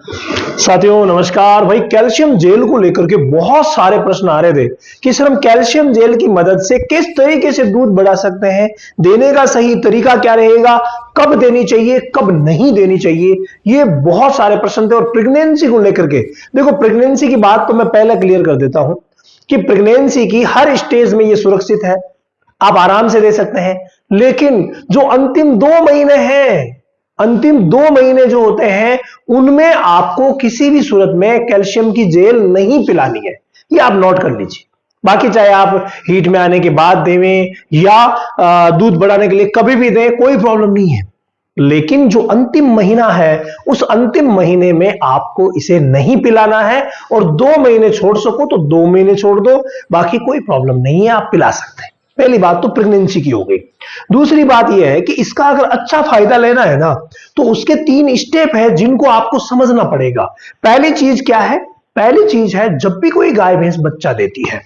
साथियों नमस्कार। भाई कैल्शियम जेल को लेकर के बहुत सारे प्रश्न आ रहे थे कि सर हम कैल्शियम जेल की मदद से किस तरीके से दूध बढ़ा सकते हैं, देने का सही तरीका क्या रहेगा, कब देनी चाहिए कब नहीं देनी चाहिए, ये बहुत सारे प्रश्न थे। और प्रेगनेंसी को लेकर के देखो, प्रेगनेंसी की बात तो मैं पहले क्लियर कर देता हूं कि प्रेगनेंसी की हर स्टेज में ये सुरक्षित है, आप आराम से दे सकते हैं। लेकिन जो अंतिम 2 महीने हैं, अंतिम 2 महीने जो होते हैं, उनमें आपको किसी भी सूरत में कैल्शियम की जेल नहीं पिलानी है, ये आप नोट कर लीजिए। बाकी चाहे आप हीट में आने के बाद देवें या दूध बढ़ाने के लिए कभी भी दें, कोई प्रॉब्लम नहीं है। लेकिन जो अंतिम महीना है, उस अंतिम महीने में आपको इसे नहीं पिलाना है। और 2 महीने छोड़ सको तो 2 महीने छोड़ दो, बाकी कोई प्रॉब्लम नहीं है, आप पिला सकते हैं। पहली बात तो प्रेगनेंसी की हो गई। दूसरी बात यह है कि इसका अगर अच्छा फायदा लेना है ना, तो उसके 3 स्टेप है जिनको आपको समझना पड़ेगा। पहली चीज क्या है? पहली चीज है, जब भी कोई गाय भैंस बच्चा देती है,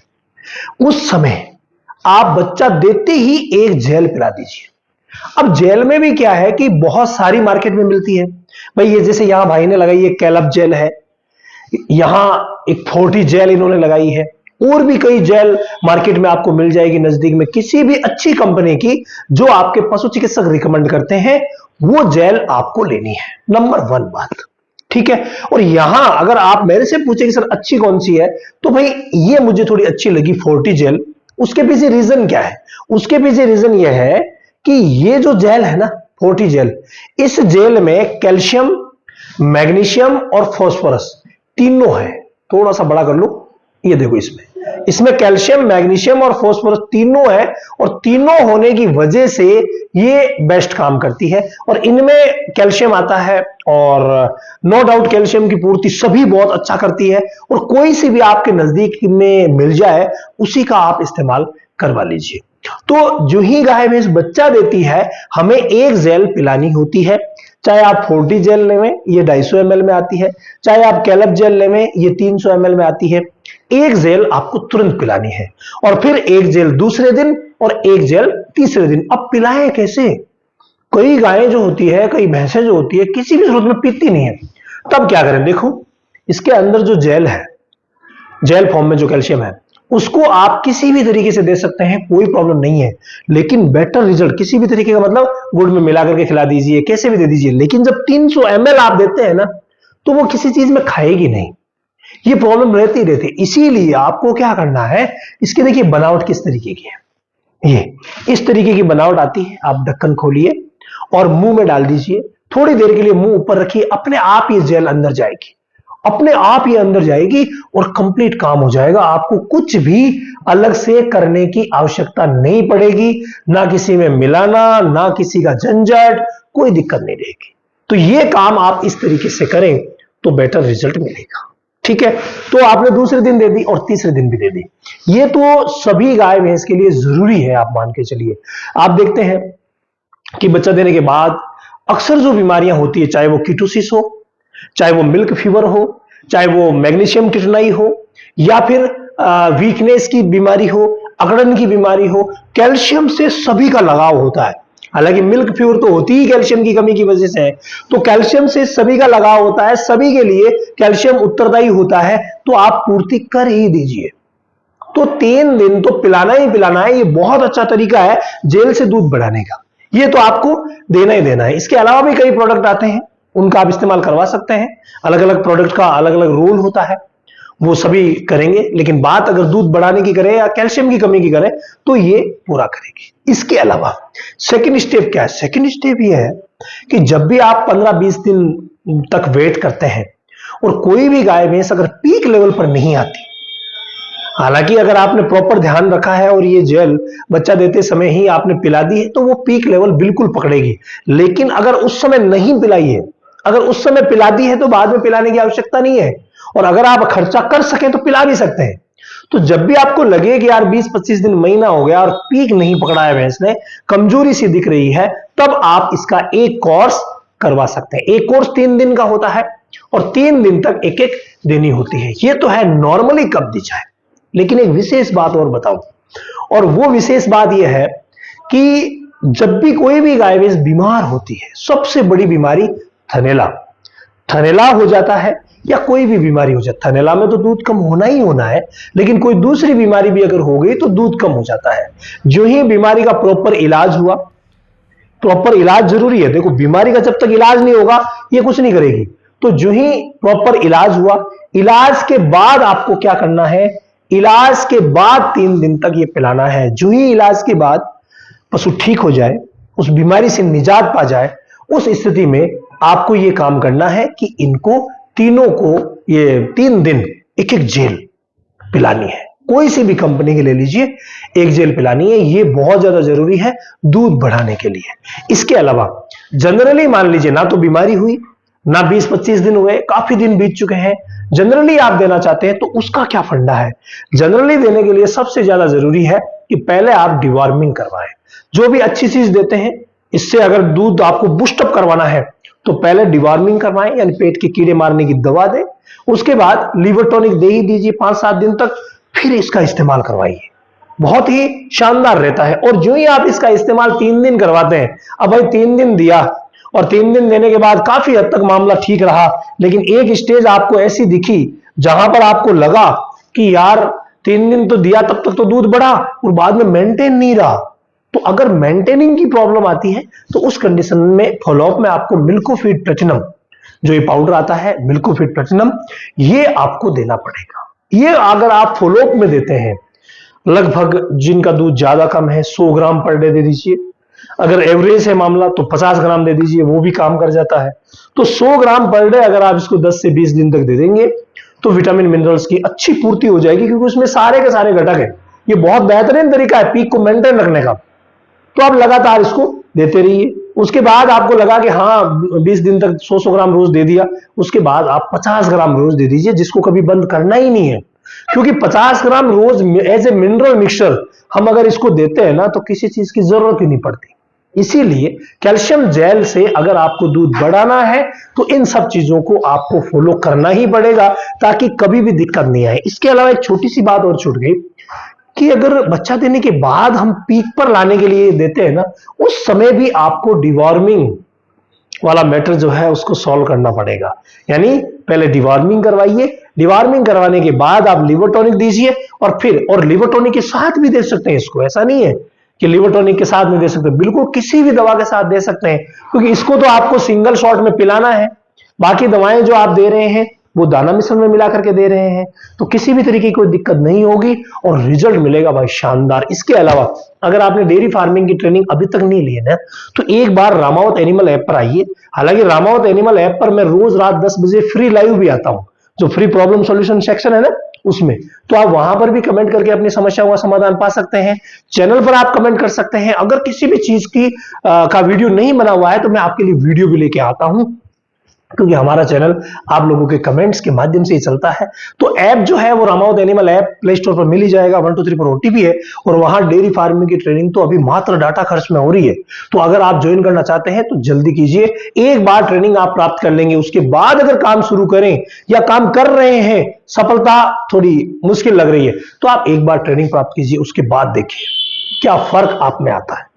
उस समय आप बच्चा देते ही एक जेल पिला दीजिए। अब जेल में भी क्या है कि बहुत सारी मार्केट में मिलती है। भाई ये जैसे यहां भाई ने लगाई है कैलब जेल है, यहां एक 40 जेल इन्होंने लगाई है, और भी कई जेल मार्केट में आपको मिल जाएगी नजदीक में किसी भी अच्छी कंपनी की, जो आपके पशु चिकित्सक रिकमेंड करते हैं, वो जेल आपको लेनी है। नंबर 1 बात, ठीक है। और यहां अगर आप मेरे से पूछे कि सर अच्छी कौन सी है, तो भाई ये मुझे थोड़ी अच्छी लगी 40 जेल। उसके पीछे रीजन क्या है? उसके पीछे रीजन यह है कि ये जो जेल है ना 40 जेल, इस जेल में कैल्शियम, मैग्नीशियम और फास्फोरस तीनों है। थोड़ा सा बड़ा कर लो, ये देखो, इसमें कैल्शियम, मैग्नीशियम और फास्फोरस तीनों है, और तीनों होने की वजह से ये बेस्ट काम करती है। और इनमें कैल्शियम आता है, और नो डाउट कैल्शियम की पूर्ति सभी बहुत अच्छा करती है। और कोई सी भी आपके नजदीक में मिल जाए, उसी का आप इस्तेमाल करवा लीजिए। तो जो ही गाय भैंस बच्चा देती है, हमें एक जेल पिलानी होती है। चाहे आप 40 जेल लेवें, ये 250 ml में आती है, चाहे आप कैलब जेल लेवें, ये 300 ml में आती है। एक जेल आपको तुरंत पिलानी है, और फिर एक जेल दूसरे दिन और एक जेल तीसरे दिन। अब पिलाएं कैसे? कई गायें जो होती है, कई भैंसें जो होती है, किसी भी सूरत में पीती नहीं है। तब क्या करें? देखो, इसके अंदर जो जेल है, जेल फॉर्म में जो कैल्शियम है, उसको आप किसी भी तरीके से दे सकते हैं, कोई प्रॉब्लम नहीं है। लेकिन बेटर रिजल्ट किसी भी तरीके का मतलब गुड़ में मिला करके खिला दीजिए, कैसे भी दे दीजिए। लेकिन जब 300 ml आप देते हैं ना, तो वो किसी चीज में खाएगी नहीं, ये प्रॉब्लम रहती रहती। इसीलिए आपको क्या करना है, इसके देखिए बनावट किस तरीके की है। ये इस तरीके की बनावट आती है। आप ढक्कन खोलिए और मुंह में डाल दीजिए, थोड़ी देर के लिए मुंह ऊपर रखिए, अपने आप ये जेल अंदर जाएगी, अपने आप ये अंदर जाएगी और कंप्लीट काम हो जाएगा। आपको कुछ भी अलग से करने की आवश्यकता नहीं पड़ेगी, ना किसी में मिलाना, ना किसी का झंझट, कोई दिक्कत नहीं रहेगी। तो ये काम आप इस तरीके से करें तो बेटर रिजल्ट मिलेगा, ठीक है। तो आपने दूसरे दिन दे दी और तीसरे दिन भी दे दी, ये तो सभी गाय भैंस के लिए जरूरी है, आप मान के चलिए। आप देखते हैं कि बच्चा देने के बाद अक्सर जो बीमारियां होती है, चाहे वो कीटोसिस हो, चाहे वो मिल्क फीवर हो, चाहे वो मैग्नीशियम टिटनाई हो, या फिर वीकनेस की बीमारी हो, अकड़न की बीमारी हो, कैल्शियम से सभी का लगाव होता है। हालांकि मिल्क फीवर तो होती ही कैल्शियम की कमी की वजह से है, तो कैल्शियम से सभी का लगाव होता है, सभी के लिए कैल्शियम उत्तरदायी होता है, तो आप पूर्ति कर ही दीजिए। तो 3 दिन तो पिलाना ही पिलाना है, ये बहुत अच्छा तरीका है जेल से दूध बढ़ाने का, ये तो आपको देना ही देना है। इसके अलावा भी कई प्रोडक्ट आते हैं, उनका आप इस्तेमाल करवा सकते हैं। अलग अलग प्रोडक्ट का अलग अलग रोल होता है, वो सभी करेंगे। लेकिन बात अगर दूध बढ़ाने की करें या कैल्शियम की कमी की करें, तो ये पूरा करेगी। इसके अलावा सेकंड स्टेप क्या है? सेकंड स्टेप ये है कि जब भी आप 15-20 दिन तक वेट करते हैं और कोई भी गाय भैंस अगर पीक लेवल पर नहीं आती, हालांकि अगर आपने प्रॉपर ध्यान रखा है और ये जेल बच्चा देते समय ही आपने पिला दी है, तो वो पीक लेवल बिल्कुल पकड़ेगी। लेकिन अगर उस समय नहीं पिलाई है, अगर उस समय पिला दी है, तो बाद में पिलाने की आवश्यकता नहीं है। और अगर आप खर्चा कर सकें तो पिला भी सकते हैं। तो जब भी आपको लगे कि यार 20-25 दिन, महीना हो गया और पीक नहीं पकड़ा है भैंस ने, कमजोरी सी दिख रही है, तब आप इसका एक कोर्स करवा सकते हैं। एक कोर्स 3 दिन का होता है और 3 दिन तक एक एक देनी होती है। ये तो है नॉर्मली कब दी जाए। लेकिन एक विशेष बात और बताऊं, और वो विशेष बात यह है कि जब भी कोई भी गाय भैंस बीमार होती है, सबसे बड़ी बीमारी थनैला, थनैला हो जाता है या कोई भी बीमारी हो जाए, थनैला में तो दूध कम होना ही होना है, लेकिन कोई दूसरी बीमारी भी अगर हो गई तो दूध कम हो जाता है। जो ही बीमारी का प्रॉपर इलाज हुआ, प्रॉपर इलाज जरूरी है, देखो बीमारी का जब तक इलाज नहीं होगा ये कुछ नहीं करेगी, तो जो ही प्रॉपर इलाज हुआ, इलाज के बाद आपको क्या करना है, इलाज के बाद 3 दिन तक ये पिलाना है। जो ही इलाज के बाद पशु ठीक हो जाए, उस बीमारी से निजात पा जाए, उस स्थिति में आपको ये काम करना है कि इनको तीनों को ये 3 दिन एक एक जेल पिलानी है। कोई सी भी कंपनी की ले लीजिए, एक जेल पिलानी है, ये बहुत ज्यादा जरूरी है दूध बढ़ाने के लिए। इसके अलावा जनरली मान लीजिए ना तो बीमारी हुई, ना 20-25 दिन हुए, काफी दिन बीत चुके हैं, जनरली आप देना चाहते हैं, तो उसका क्या फंडा है। जनरली देने के लिए सबसे ज्यादा जरूरी है कि पहले आप डिवॉर्मिंग करवाएं। जो भी अच्छी चीज देते हैं, इससे अगर दूध आपको बूस्टअप करवाना है तो पहले डिवॉर्मिंग करवाएं, यानी पेट के कीड़े मारने की दवा दें। उसके बाद लिवर टॉनिक दे ही दीजिए 5-7 दिन तक, फिर इसका इस्तेमाल करवाइए, बहुत ही शानदार रहता है। और जो ही आप इसका इस्तेमाल 3 दिन करवाते हैं, अब भाई 3 दिन दिया और 3 दिन देने के बाद काफी हद तक मामला ठीक रहा, लेकिन एक स्टेज आपको ऐसी दिखी जहां पर आपको लगा कि यार 3 दिन तो दिया, तब तक तो दूध बढ़ा और बाद में मेंटेन नहीं रहा, तो अगर मेंटेनिंग की प्रॉब्लम आती है तो उस कंडीशन में फॉलोअप में आपको मिल्कोफीड प्लेटिनम, जो ये पाउडर आता है मिल्कोफीड प्लेटिनम, ये आपको देना पड़ेगा। ये अगर आप फॉलोअप में देते हैं, लगभग जिनका दूध ज्यादा कम है 100 ग्राम पर डे दे दीजिए, अगर एवरेज है मामला तो 50 ग्राम दे दीजिए, वो भी काम कर जाता है। तो 100 ग्राम पर डे अगर आप इसको 10 से 20 दिन तक दे देंगे तो विटामिन मिनरल्स की अच्छी पूर्ति हो जाएगी, क्योंकि उसमें सारे के सारे घटक हैं। ये बहुत बेहतरीन तरीका है पीक को मेंटेन रखने का। तो आप लगातार इसको देते रहिए। उसके बाद आपको लगा कि हाँ 20 दिन तक 100 ग्राम रोज दे दिया, उसके बाद आप 50 ग्राम रोज दे दीजिए, जिसको कभी बंद करना ही नहीं है, क्योंकि 50 ग्राम रोज एज ए मिनरल मिक्सचर हम अगर इसको देते हैं ना तो किसी चीज की जरूरत ही नहीं पड़ती। इसीलिए कैल्शियम जेल से अगर आपको दूध बढ़ाना है तो इन सब चीजों को आपको फॉलो करना ही पड़ेगा, ताकि कभी भी दिक्कत नहीं आए। इसके अलावा एक छोटी सी बात और छूट गई कि अगर बच्चा देने के बाद हम पीक पर लाने के लिए देते हैं ना, उस समय भी आपको डिवॉर्मिंग वाला मैटर जो है उसको सॉल्व करना पड़ेगा। यानी पहले डिवॉर्मिंग करवाइए, डिवॉर्मिंग करवाने के बाद आप लिवर टॉनिक दीजिए, और लिवर टॉनिक के साथ भी दे सकते हैं इसको। ऐसा नहीं है कि लिवर टॉनिक के साथ नहीं दे सकते, बिल्कुल किसी भी दवा के साथ दे सकते हैं, क्योंकि इसको तो आपको सिंगल शॉट में पिलाना है। बाकी दवाएं जो आप दे रहे हैं वो दाना मिश्रण में मिला करके दे रहे हैं, तो किसी भी तरीके की कोई दिक्कत नहीं होगी और रिजल्ट मिलेगा भाई शानदार। इसके अलावा अगर आपने डेयरी फार्मिंग की ट्रेनिंग अभी तक नहीं ली है ना, तो एक बार रामावत एनिमल ऐप पर आइए। हालांकि रामावत एनिमल ऐप पर मैं रोज रात 10 बजे फ्री लाइव भी आता हूं, जो फ्री प्रॉब्लम सॉल्यूशन सेक्शन है ना उसमें, तो आप वहां पर भी कमेंट करके अपनी समस्याओं का समाधान पा सकते हैं। चैनल पर आप कमेंट कर सकते हैं। अगर किसी भी चीज की का वीडियो नहीं बना हुआ है तो मैं आपके लिए वीडियो भी लेके आता हूं, क्योंकि हमारा चैनल आप लोगों के कमेंट्स के माध्यम से ही चलता है। तो ऐप जो है वो Ramawat animal app play store पर मिल ही जाएगा, 123 पर ओटीपी है, और वहां डेयरी फार्मिंग की ट्रेनिंग तो अभी मात्र डाटा खर्च में हो रही है। तो अगर आप ज्वाइन करना चाहते हैं तो जल्दी कीजिए। एक बार ट्रेनिंग आप प्राप्त कर लेंगे, उसके बाद अगर काम शुरू करें या काम कर रहे हैं, सफलता थोड़ी मुश्किल लग रही है, तो आप एक बार ट्रेनिंग प्राप्त कीजिए, उसके बाद देखिए क्या फर्क आप में आता है।